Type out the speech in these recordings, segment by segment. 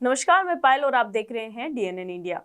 नमस्कार, मैं पायल और आप देख रहे हैं DNN इंडिया।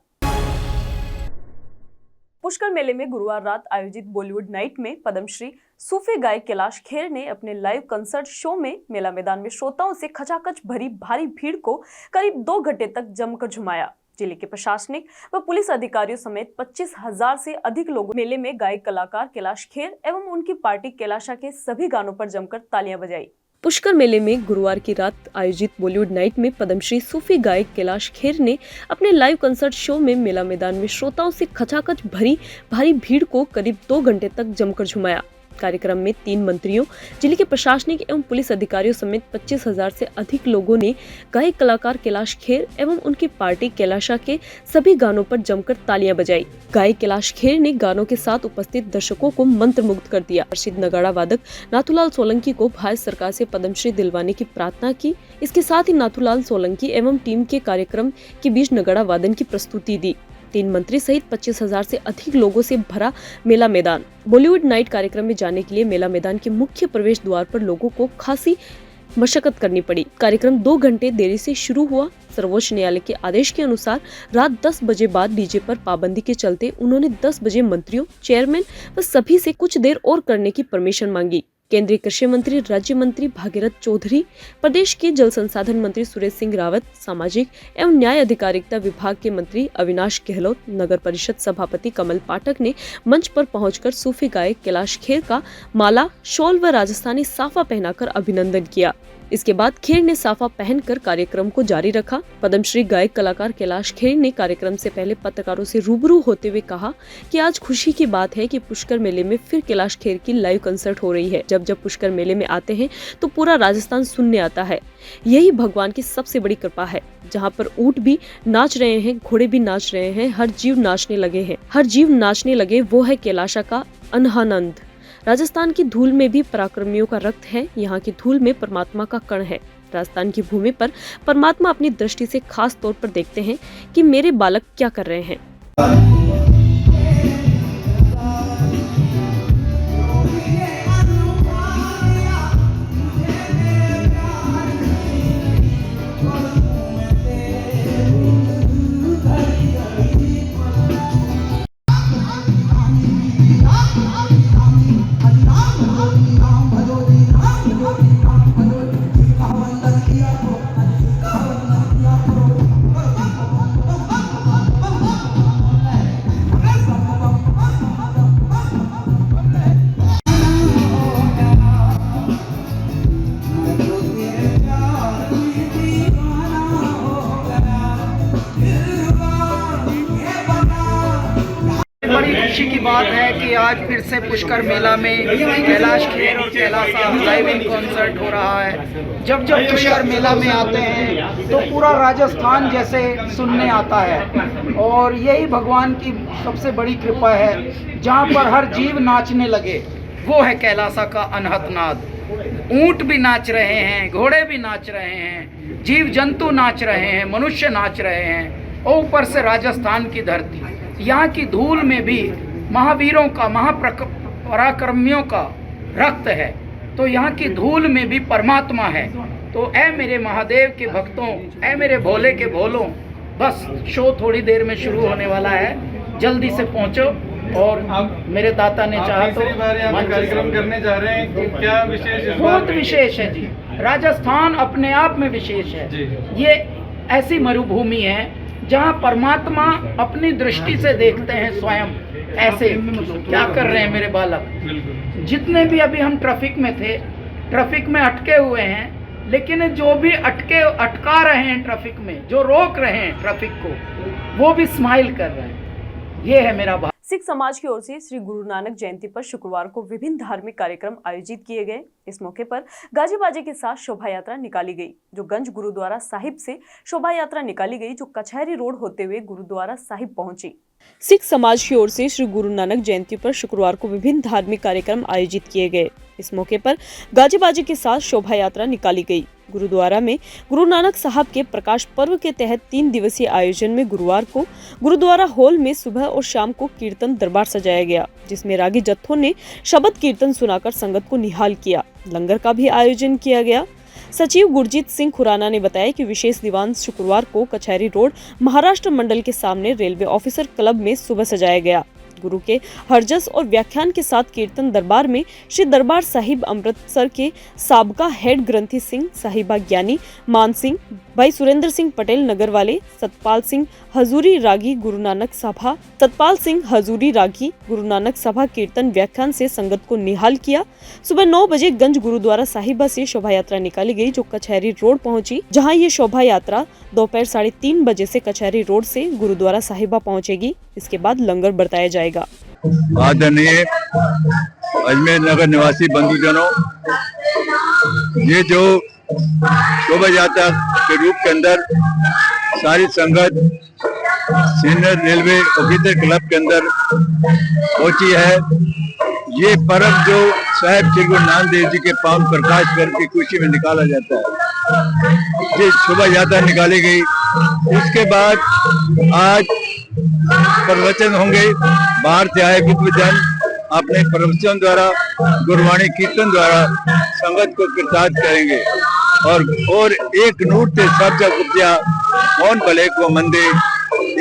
पुष्कर मेले में गुरुवार रात आयोजित बॉलीवुड नाइट में पद्मश्री सूफी गायक कैलाश खेर ने अपने लाइव कंसर्ट शो में मेला मैदान में श्रोताओं से खचाखच भरी भारी भीड़ को करीब 2 घंटे तक जमकर झुमाया। जिले के प्रशासनिक व पुलिस अधिकारियों समेत 25,000 से अधिक लोगों मेले में गायक कलाकार कैलाश खेर एवं उनकी पार्टी कैलाशा के सभी गानों पर जमकर तालियां बजाई। पुष्कर मेले में गुरुवार की रात आयोजित बॉलीवुड नाइट में पद्मश्री सूफी गायक कैलाश खेर ने अपने लाइव कंसर्ट शो में मेला मैदान में श्रोताओं से खचाखच भरी भारी भीड़ को करीब 2 घंटे तक जमकर झुमाया। कार्यक्रम में 3 मंत्रियों, जिले के प्रशासनिक एवं पुलिस अधिकारियों समेत 25,000 से अधिक लोगों ने गायक कलाकार कैलाश खेर एवं उनकी पार्टी कैलाशा के सभी गानों पर जमकर तालियां बजाई। गायक कैलाश खेर ने गानों के साथ उपस्थित दर्शकों को मंत्रमुग्ध कर दिया। प्रसिद्ध नगाड़ा वादक नाथूलाल सोलंकी को भारत सरकार से पद्मश्री दिलवाने की प्रार्थना की। इसके साथ ही नाथूलाल सोलंकी एवं टीम के कार्यक्रम के बीच नगाड़ा वादन की प्रस्तुति दी। 3 मंत्री सहित 25,000 से अधिक लोगों से भरा मेला मैदान। बॉलीवुड नाइट कार्यक्रम में जाने के लिए मेला मैदान के मुख्य प्रवेश द्वार पर लोगों को खासी मशक्कत करनी पड़ी। कार्यक्रम 2 घंटे देरी से शुरू हुआ। सर्वोच्च न्यायालय के आदेश के अनुसार रात 10 बजे बाद डीजे पर पाबंदी के चलते उन्होंने 10 बजे मंत्रियों, चेयरमैन व सभी से कुछ देर और करने की परमिशन मांगी। केंद्रीय कृषि मंत्री राज्य मंत्री भागीरथ चौधरी, प्रदेश के जल संसाधन मंत्री सुरेश सिंह रावत, सामाजिक एवं न्याय अधिकारिता विभाग के मंत्री अविनाश गहलोत, नगर परिषद सभापति कमल पाठक ने मंच पर पहुंचकर सूफी गायक कैलाश खेर का माला, शॉल व राजस्थानी साफा पहनाकर अभिनंदन किया। इसके बाद खेर ने साफा पहनकर कार्यक्रम को जारी रखा। पद्मश्री गायक कलाकार कैलाश खेर ने कार्यक्रम से पहले पत्रकारों से रूबरू होते हुए कहा कि आज खुशी की बात है कि पुष्कर मेले में फिर कैलाश खेर की लाइव कंसर्ट हो रही है। जब पुष्कर मेले में आते हैं तो पूरा राजस्थान सुनने आता है। यही भगवान की सबसे बड़ी कृपा है। जहाँ पर ऊंट भी नाच रहे हैं, घोड़े भी नाच रहे हैं, हर जीव नाचने लगे हैं। हर जीव नाचने लगे, वो है कैलाशा का अनहानंद। राजस्थान की धूल में भी पराक्रमियों का रक्त है। यहाँ की धूल में परमात्मा का कण है। राजस्थान की भूमि पर परमात्मा अपनी दृष्टि से खास तौर पर देखते हैं कि मेरे बालक क्या कर रहे हैं। बड़ी खुशी की बात है कि आज फिर से पुष्कर मेला में कैलाश खेर और कैलाशा लाइव इन कॉन्सर्ट हो रहा है। जब पुष्कर मेला में आते हैं तो पूरा राजस्थान जैसे सुनने आता है और यही भगवान की सबसे बड़ी कृपा है। जहाँ पर हर जीव नाचने लगे, वो है कैलाशा का अनहद नाद। ऊंट भी नाच रहे हैं, घोड़े भी नाच रहे हैं, जीव जंतु नाच रहे हैं, मनुष्य नाच रहे हैं और ऊपर से राजस्थान की धरती, यहाँ की धूल में भी महावीरों का, महापराक्रमियों का रक्त है। तो यहाँ की धूल में भी परमात्मा है। तो ऐ मेरे महादेव के भक्तों, ऐ मेरे भोले के भोलों, बस शो थोड़ी देर में शुरू होने वाला है, जल्दी से पहुँचो। और मेरे दाता ने चाहा तो कार्यक्रम करने जा रहे हैं कि क्या विशेष है? बहुत विशेष है जी। राजस्थान अपने आप में विशेष है। ये ऐसी मरुभूमि है जहाँ परमात्मा अपनी दृष्टि से देखते हैं स्वयं। ऐसे क्या कर रहे हैं मेरे बालक। जितने भी अभी हम ट्रैफिक में थे, ट्रैफिक में अटके हुए हैं, लेकिन जो भी अटका रहे हैं ट्रैफिक में, जो रोक रहे हैं ट्रैफिक को, वो भी स्माइल कर रहे हैं। ये है मेरा भाव। सिख समाज की ओर से श्री गुरु नानक जयंती पर शुक्रवार को विभिन्न धार्मिक कार्यक्रम आयोजित किए गए। इस मौके पर गाजे बाजे के साथ शोभा यात्रा निकाली गई, जो गंज गुरुद्वारा साहिब से शोभा यात्रा निकाली गई, जो कचहरी रोड होते हुए गुरुद्वारा साहिब पहुंची। सिख समाज की ओर से श्री गुरु नानक जयंती पर शुक्रवार को विभिन्न धार्मिक कार्यक्रम आयोजित किए गए। इस मौके पर गाजे बाजे के साथ शोभा यात्रा निकाली गई। गुरुद्वारा में गुरु नानक साहब के प्रकाश पर्व के तहत 3 दिवसीय आयोजन में गुरुवार को गुरुद्वारा हॉल में सुबह और शाम को कीर्तन दरबार सजाया गया, जिसमें रागी जत्थों ने शबद कीर्तन सुनाकर संगत को निहाल किया। लंगर का भी आयोजन किया गया। सचिव गुरजीत सिंह खुराना ने बताया कि विशेष दीवान शुक्रवार को कचहरी रोड महाराष्ट्र मंडल के सामने रेलवे ऑफिसर क्लब में सुबह सजाया गया। गुरु के हरजस और व्याख्यान के साथ कीर्तन दरबार में श्री दरबार साहिब अमृतसर के साबका हेड ग्रंथी सिंह, साहिबा ज्ञानी मान सिंह, भाई सुरेंद्र सिंह पटेल नगर वाले, सतपाल सिंह हजूरी रागी गुरु नानक सभा कीर्तन व्याख्यान से संगत को निहाल किया। सुबह 9 बजे गंज गुरुद्वारा साहिबा से शोभा यात्रा निकाली गई, जो कचहरी रोड पहुंची, जहां ये शोभा यात्रा दोपहर 3:30 बजे से कचहरी रोड से गुरुद्वारा साहिबा पहुंचेगी। इसके बाद लंगर बरताया जाएगा। आदरणीय अजमेर नगर निवासी बंधुजनों, ये जो शोभा यात्रा के रूप के अंदर सारी संगत सीनियर रेलवे ऑफिसर क्लब के अंदर पहुंची है, ये पर्व जो साहिब श्री गुरु नानक देव जी के पावन प्रकाश पर्व की खुशी में निकाला जाता है। ये शोभा यात्रा निकाली गई। उसके बाद आज प्रवचन होंगे। बाहर से आए विद्वजन अपने प्रवचन द्वारा, गुरबाणी कीर्तन द्वारा संगत को कृतार्थ करेंगे और एक नूर से सब जग उपजा, कौन भले को मंदे।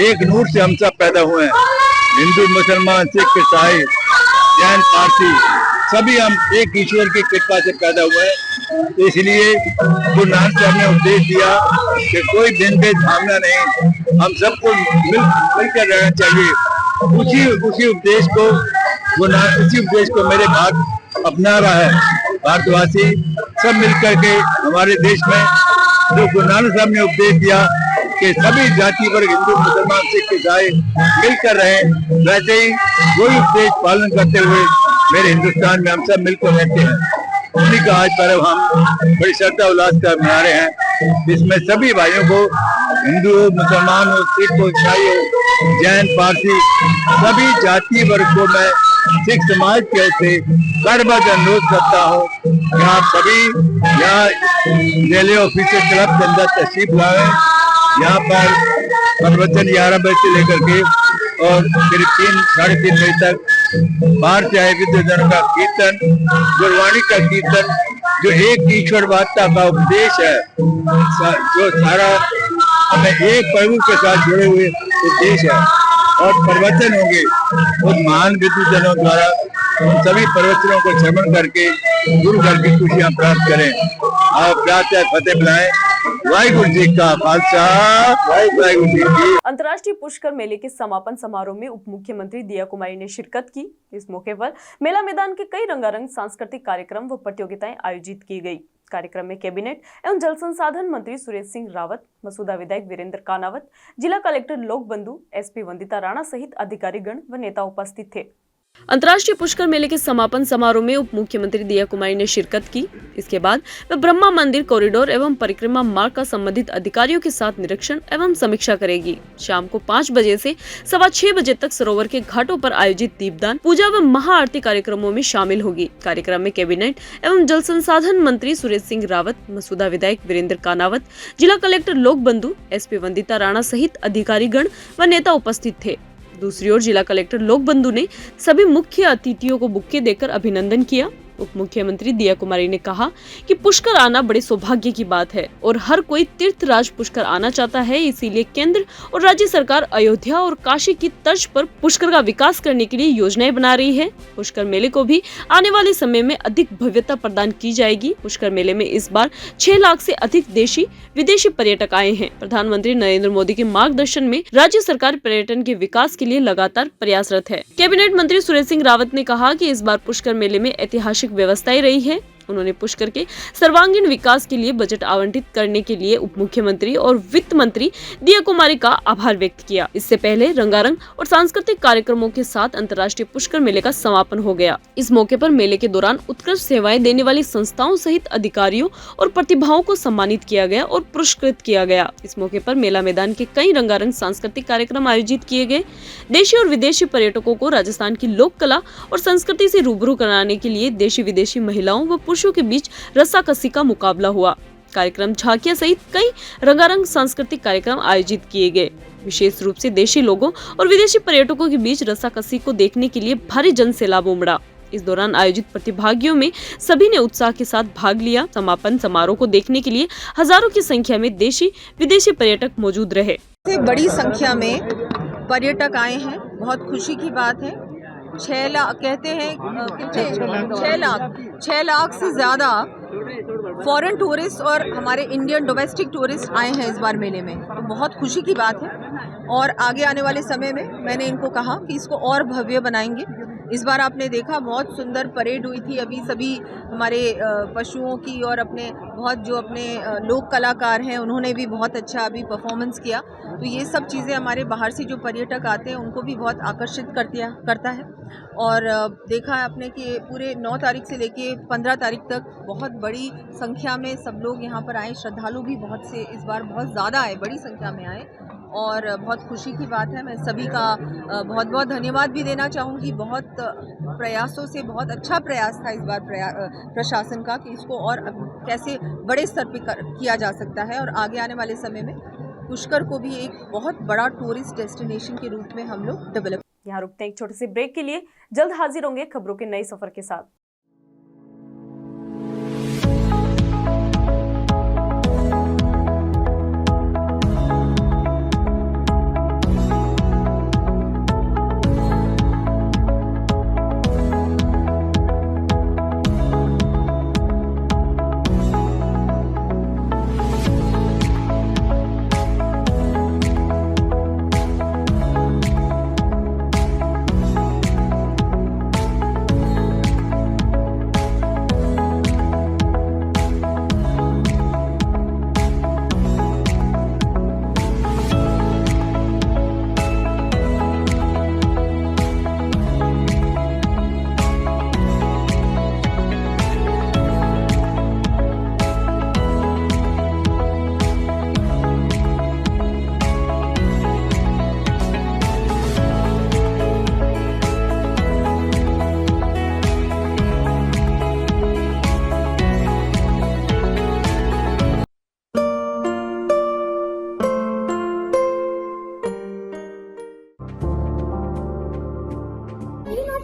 एक नूर से हम सब पैदा हुए हैं, हिंदू, मुसलमान, सिख, ईसाई, जैन, पारसी, सभी हम एक ईश्वर की कृपा से पैदा हुए हैं। इसलिए गुरु नानक साहब ने उपदेश दिया कि कोई दिन भेद भावना नहीं, हम सबको मिलकर रहना चाहिए। उसी उपदेश को मेरे भारत अपना रहा है। भारतवासी सब मिलकर के हमारे देश में जो गुरु नानक साहब ने उपदेश दिया कि सभी जाति वर्ग, हिंदू, मुसलमान, सिख, ईसाई मिलकर रहे, वैसे ही वही उपदेश पालन करते हुए मेरे हिंदुस्तान में हम सब मिलकर रहते हैं। उन्हीं का आज पर्व हम बड़ी श्रद्धा उल्लास कर मना रहे हैं। इसमें सभी भाइयों को, हिंदू हो, मुसलमान हो, सिख हो, ईसाई हो, जैन, पारसी, सभी जाति वर्ग को मैं सिख समाज के से करबद्ध अनुरोध करता हूँ कि आप सभी यहाँ रेलवे ऑफिसर क्लब के अंदर तशरीफ लाएं। यहाँ पर प्रवचन 11 बजे से लेकर के और फिर 3-3:30 बजे तक बाहर से आए विद्वजनों का कीर्तन, गुरबाणी का कीर्तन, जो एक ईश्वरवादिता का उपदेश है, जो सारा हमें एक प्रभु के साथ जुड़े हुए उपदेश है, और प्रवचन होंगे उस महान विद्वजनों द्वारा। उन सभी प्रवचनों को श्रवण करके गुरु घर की खुशियां प्राप्त करें। आप प्रातः फतेह बुलाएं। वाहिगुरु जी का खालसा, वाहिगुरु जी की। अंतर्राष्ट्रीय पुष्कर मेले के समापन समारोह में उप मुख्यमंत्री दिया कुमारी ने शिरकत की। इस मौके पर मेला मैदान के कई रंगारंग सांस्कृतिक कार्यक्रम व प्रतियोगिताएं आयोजित की गई। कार्यक्रम में कैबिनेट एवं जल संसाधन मंत्री सुरेश सिंह रावत, मसूदा विधायक वीरेंद्र कानावत, जिला कलेक्टर लोक बंधु, एसपी वंदिता राणा सहित अधिकारीगण व नेता उपस्थित थे। अंतर्राष्ट्रीय पुष्कर मेले के समापन समारोह में उप मुख्यमंत्री दिया कुमारी ने शिरकत की। इसके बाद वह ब्रह्मा मंदिर कॉरिडोर एवं परिक्रमा मार्ग का संबंधित अधिकारियों के साथ निरीक्षण एवं समीक्षा करेगी। शाम को 5 बजे से 6:15 बजे तक सरोवर के घाटों पर आयोजित दीपदान, पूजा व महाआरती कार्यक्रमों में शामिल होगी। कार्यक्रम में कैबिनेट एवं जल संसाधन मंत्री सुरेश सिंह रावत, मसूदा विधायक वीरेंद्र कानावत, जिला कलेक्टर लोक बंधु, एसपी वंदिता राणा सहित अधिकारीगण व नेता उपस्थित थे। दूसरी ओर जिला कलेक्टर लोक बंधु ने सभी मुख्य अतिथियों को बुक्के देकर अभिनंदन किया। उप मुख्यमंत्री दिया कुमारी ने कहा कि पुष्कर आना बड़े सौभाग्य की बात है और हर कोई तीर्थराज पुष्कर आना चाहता है। इसीलिए केंद्र और राज्य सरकार अयोध्या और काशी की तर्ज पर पुष्कर का विकास करने के लिए योजनाएं बना रही है। पुष्कर मेले को भी आने वाले समय में अधिक भव्यता प्रदान की जाएगी। पुष्कर मेले में इस बार 6 लाख से अधिक देशी विदेशी पर्यटक आए हैं। प्रधानमंत्री नरेंद्र मोदी के मार्गदर्शन में राज्य सरकार पर्यटन के विकास के लिए लगातार प्रयासरत है। कैबिनेट मंत्री सुरेश सिंह रावत ने कहा कि इस बार पुष्कर मेले में ऐतिहासिक व्यवस्थाएं रही है। उन्होंने पुष्कर के सर्वांगीण विकास के लिए बजट आवंटित करने के लिए उप मुख्यमंत्री और वित्त मंत्री दिया कुमारी का आभार व्यक्त किया। इससे पहले रंगारंग और सांस्कृतिक कार्यक्रमों के साथ अंतर्राष्ट्रीय पुष्कर मेले का समापन हो गया। इस मौके पर मेले के दौरान उत्कृष्ट सेवाएं देने वाली संस्थाओं सहित अधिकारियों और प्रतिभाओं को सम्मानित किया गया और पुरस्कृत किया गया। इस मौके पर मेला मैदान के कई रंगारंग सांस्कृतिक कार्यक्रम आयोजित किए गए। देशी और विदेशी पर्यटकों को राजस्थान की लोक कला और संस्कृति से रूबरू कराने के लिए देशी विदेशी महिलाओं व पुरुषों के बीच रस्साकसी का मुकाबला हुआ। कार्यक्रम, झांकियां सहित कई रंगारंग सांस्कृतिक कार्यक्रम आयोजित किए गए। विशेष रूप से देशी लोगों और विदेशी पर्यटकों के बीच रस्साकसी को देखने के लिए भारी जन सैलाब उमड़ा। इस दौरान आयोजित प्रतिभागियों में सभी ने उत्साह के साथ भाग लिया। समापन समारोह को देखने के लिए हजारों की संख्या में देशी विदेशी पर्यटक मौजूद रहे। बड़ी संख्या में पर्यटक आए हैं, बहुत खुशी की बात है। 6 लाख कहते हैं, कितने 6 लाख से ज़्यादा फॉरेन टूरिस्ट और हमारे इंडियन डोमेस्टिक टूरिस्ट आए हैं इस बार मेले में, तो बहुत खुशी की बात है। और आगे आने वाले समय में मैंने इनको कहा कि इसको और भव्य बनाएंगे। इस बार आपने देखा बहुत सुंदर परेड हुई थी, अभी सभी हमारे पशुओं की और अपने जो अपने लोक कलाकार हैं उन्होंने भी बहुत अच्छा अभी परफॉर्मेंस किया। तो ये सब चीज़ें हमारे बाहर से जो पर्यटक आते हैं उनको भी बहुत आकर्षित करता है। और देखा है आपने कि पूरे 9 तारीख से लेके 15 तारीख तक बहुत बड़ी संख्या में सब लोग यहाँ पर आए। श्रद्धालु भी बहुत से इस बार बहुत ज़्यादा आए, बड़ी संख्या में आए और बहुत खुशी की बात है। मैं सभी का बहुत बहुत धन्यवाद भी देना चाहूँगी। बहुत प्रयासों से बहुत अच्छा प्रयास था इस बार प्रशासन का कि इसको और कैसे बड़े स्तर पर किया जा सकता है और आगे आने वाले समय में पुष्कर को भी एक बहुत बड़ा टूरिस्ट डेस्टिनेशन के रूप में हम लोग डेवलप। यहाँ रुकते हैं एक छोटे से ब्रेक के लिए, जल्द हाजिर होंगे खबरों के नए सफर के साथ।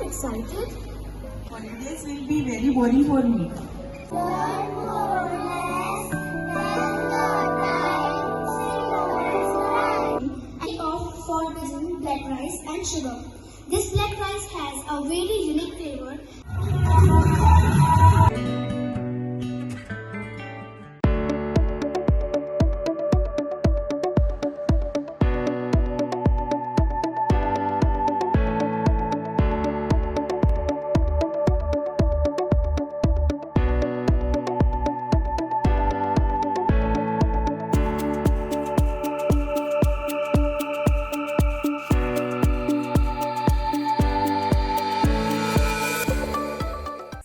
Excited? Holidays will be very boring for me. For using black rice and sugar. This black rice has a very unique flavor.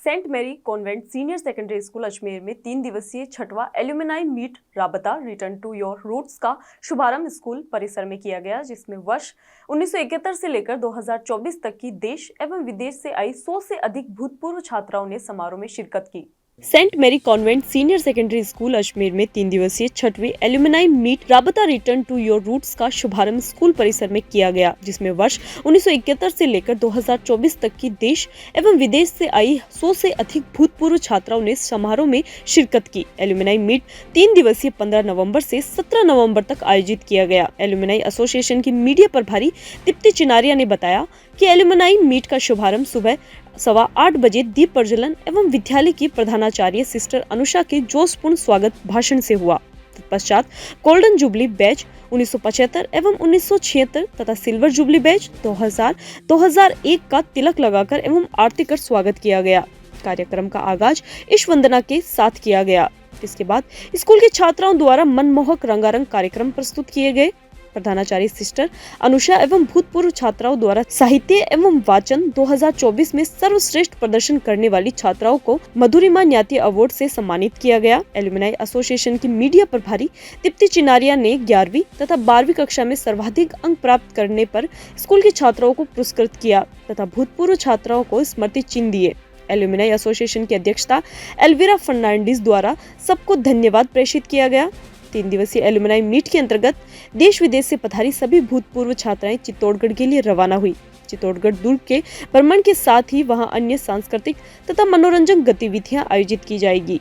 Saint Mary convent senior secondary school Ajmer में 3 दिवसीय 6वां एल्यूमिनाई मीट राबता रिटर्न टू योर रूट्स का शुभारंभ school परिसर में किया गया, जिसमें वर्ष 1971 से लेकर 2024 तक की देश एवं विदेश से आई 100 से अधिक भूतपूर्व छात्राओं ने समारोह में शिरकत की। Saint Mary convent senior secondary school Ajmer में 3 दिवसीय 6वीं एल्यूमिनाई मीट राबता रिटर्न टू योर रूट्स का शुभारंभ स्कूल परिसर में किया गया, जिसमें वर्ष 1971 से लेकर 2024 तक की देश एवं विदेश से आई 100 से अधिक भूतपूर्व छात्राओं ने समारोह में शिरकत की। एल्यूमिनाई मीट 3 दिवसीय 15 नवंबर से 17 नवंबर तक आयोजित किया गया। एल्यूमिनाई एसोसिएशन की मीडिया प्रभारी दीप्ति चिनारिया ने बताया कि एल्यूमिनाई मीट का शुभारंभ सुबह 8:15 बजे दीप प्रज्वलन एवं विद्यालय की प्रधानाचार्य सिस्टर अनुषा के जोशपूर्ण स्वागत भाषण से हुआ। तत्पश्चात गोल्डन जुबली बैच 1975 एवं 1976 तथा सिल्वर जुबली बैच 2000-2001 का तिलक लगाकर एवं आरती कर स्वागत किया गया। कार्यक्रम का आगाज ईश वंदना के साथ किया गया। इसके बाद स्कूल के छात्राओं द्वारा मनमोहक रंगारंग कार्यक्रम प्रस्तुत किए गए। प्रधानाचार्य सिस्टर अनुषा एवं भूतपूर्व छात्राओं द्वारा साहित्य एवं वाचन 2024 में सर्वश्रेष्ठ प्रदर्शन करने वाली छात्राओं को मधुरिमा न्याती अवार्ड से सम्मानित किया गया। एल्यूमिनाई एसोसिएशन की मीडिया प्रभारी दीप्ति चिनारिया ने 11वीं तथा 12वीं कक्षा में सर्वाधिक अंक प्राप्त करने पर स्कूल के छात्राओं को पुरस्कृत किया तथा भूतपूर्व छात्राओं को स्मृति चिन्ह दिए। एल्यूमिनाई एसोसिएशन की अध्यक्षता एल्विरा फर्नांडिस द्वारा सबको धन्यवाद प्रेषित किया गया। 3 दिवसीय एल्यूमिनाई मीट के अंतर्गत देश विदेश से पधारी सभी भूतपूर्व छात्राएं चित्तौड़गढ़ के लिए रवाना हुई। चित्तौड़गढ़ दुर्ग के भ्रमण के साथ ही वहां अन्य सांस्कृतिक तथा मनोरंजन गतिविधियां आयोजित की जाएगी।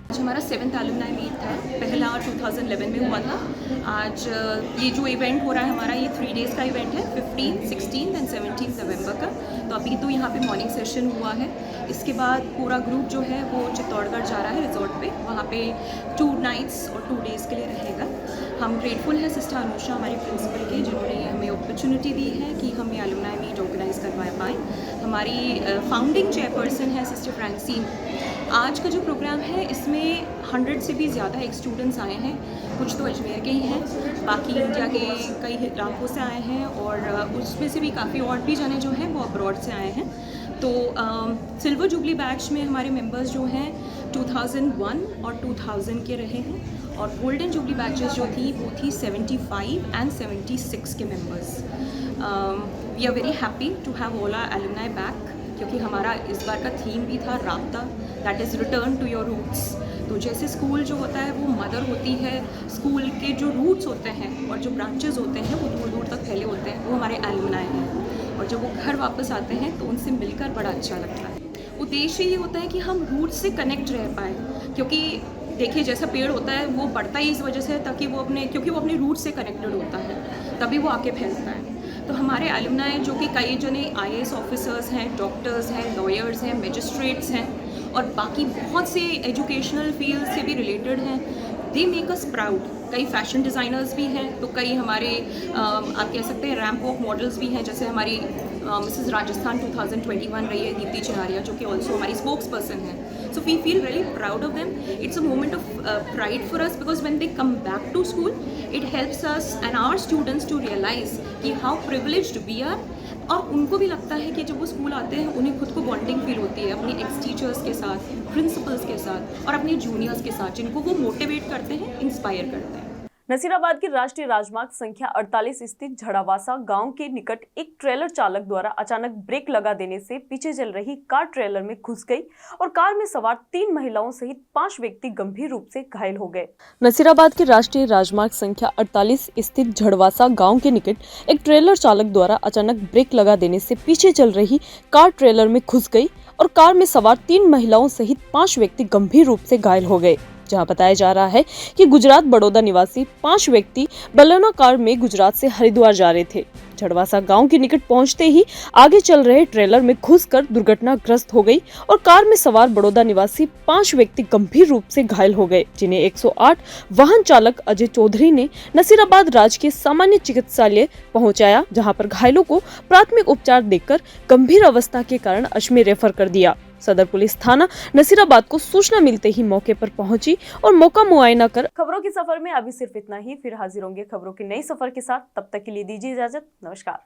आज हमारा 7th एलुमनाई मीट था, पहला 2011 में हुआ था। आज ये जो इवेंट हो रहा है हमारा, ये 3 डेज़ का इवेंट है, 15, 16 एंड 17 नवंबर का। तो अभी तो यहाँ पे मॉर्निंग सेशन हुआ है, इसके बाद पूरा ग्रुप जो है वो चित्तौड़गढ़ जा रहा है रिजॉर्ट पे, वहाँ पे 2 नाइट्स और 2 डेज़ के लिए रहेगा। हम ग्रेटफुल हैं सिस्टर अनुषा हमारी प्रिंसिपल के, जिन्होंने हमें अपॉर्चुनिटी दी है कि हम ये एलुमनाई मीट ऑर्गेनाइज़ करवा पाएँ। हमारी फाउंडिंग चेयरपर्सन है सिस्टर फ्रांसीन। आज का जो प्रोग्राम है इसमें 100 से भी ज़्यादा एक स्टूडेंट्स आए हैं, कुछ तो अजमेर के ही हैं, बाकी इंडिया के कई इलाकों से आए हैं और उसमें से भी काफ़ी और भी जाने जो हैं वो अब्रॉड से आए हैं। तो सिल्वर जुबली बैच में हमारे मेंबर्स जो हैं 2001 और 2000 के रहे हैं और गोल्डन जुबली बैचेस जो थी वो थी 75 एंड 76 के members. We are very happy to have all our alumni back, क्योंकि हमारा इस बार का थीम भी था राब्ता, that is return to your roots. तो जैसे स्कूल जो होता है वो मदर होती है, स्कूल के जो रूट्स होते हैं और जो ब्रांचेस होते हैं वो दूर दूर तक फैले होते हैं, वो हमारे एलुमनाई हैं। और जब वो घर वापस आते हैं तो उनसे मिलकर बड़ा अच्छा लगता है। उद्देश्य ये होता है कि हम रूट्स से कनेक्ट रह पाएँ, क्योंकि देखिए जैसा पेड़ होता है वो बढ़ता ही इस वजह से है ताकि वो अपने रूट से कनेक्टेड होता है, तभी वो आके फैलता है। तो हमारे एलुमनाई जो कि कई जने IAS ऑफिसर्स हैं, डॉक्टर्स हैं, लॉयर्स हैं, मैजिस्ट्रेट्स हैं और बाकी बहुत से एजुकेशनल फील्ड से भी रिलेटेड हैं, दे मेक अस प्राउड। कई फैशन डिज़ाइनर्स भी हैं, तो कई हमारे आप कह सकते हैं रैंप वॉक मॉडल्स भी हैं, जैसे हमारी मिसेस राजस्थान 2021 रही है दीप्ति चिनारिया, जो कि ऑल्सो हमारी स्पोक्स पर्सन है। So we feel really proud of them. It's a moment of pride for us because when they come back to school, it helps us and our students to realize कि how privileged we are। और उनको भी लगता है कि जब वो school आते हैं उन्हें खुद को बॉन्डिंग फील होती है अपनी एक्स टीचर्स के साथ, प्रिंसिपल्स के साथ और अपने जूनियर्स के साथ, जिनको वो मोटिवेट करते हैं, इंस्पायर करते हैं। नसीराबाद की राष्ट्रीय राजमार्ग संख्या 48 स्थित झड़ावासा गांव के निकट एक ट्रेलर चालक द्वारा अचानक ब्रेक लगा देने से पीछे चल रही कार ट्रेलर में घुस गई और कार में सवार 3 महिलाओं सहित 5 व्यक्ति गंभीर रूप से घायल हो गए। नसीराबाद के राष्ट्रीय राजमार्ग संख्या 48 स्थित झड़वासा गांव के निकट एक ट्रेलर चालक द्वारा अचानक ब्रेक लगा देने से पीछे चल रही कार ट्रेलर में घुस गई और कार में सवार 3 महिलाओं सहित 5 व्यक्ति गंभीर रूप से घायल हो गए। जहां बताया जा रहा है कि गुजरात बड़ौदा निवासी 5 व्यक्ति बलेनो कार में गुजरात से हरिद्वार जा रहे थे। झड़वासा गांव के निकट पहुंचते ही आगे चल रहे ट्रेलर में घुसकर दुर्घटनाग्रस्त हो गई और कार में सवार बड़ौदा निवासी 5 व्यक्ति गंभीर रूप से घायल हो गए, जिन्हें 108 वाहन चालक अजय चौधरी ने नसीराबाद राजकीय सामान्य चिकित्सालय पहुंचाया, जहां पर घायलों को प्राथमिक उपचार देकर गंभीर अवस्था के कारण अजमेर रेफर कर दिया। सदर पुलिस थाना नसीराबाद को सूचना मिलते ही मौके पर पहुंची और मौका मुआयना कर खबरों के सफर में अभी सिर्फ इतना ही। फिर हाजिर होंगे खबरों के नई सफर के साथ, तब तक के लिए दीजिए इजाजत। नमस्कार।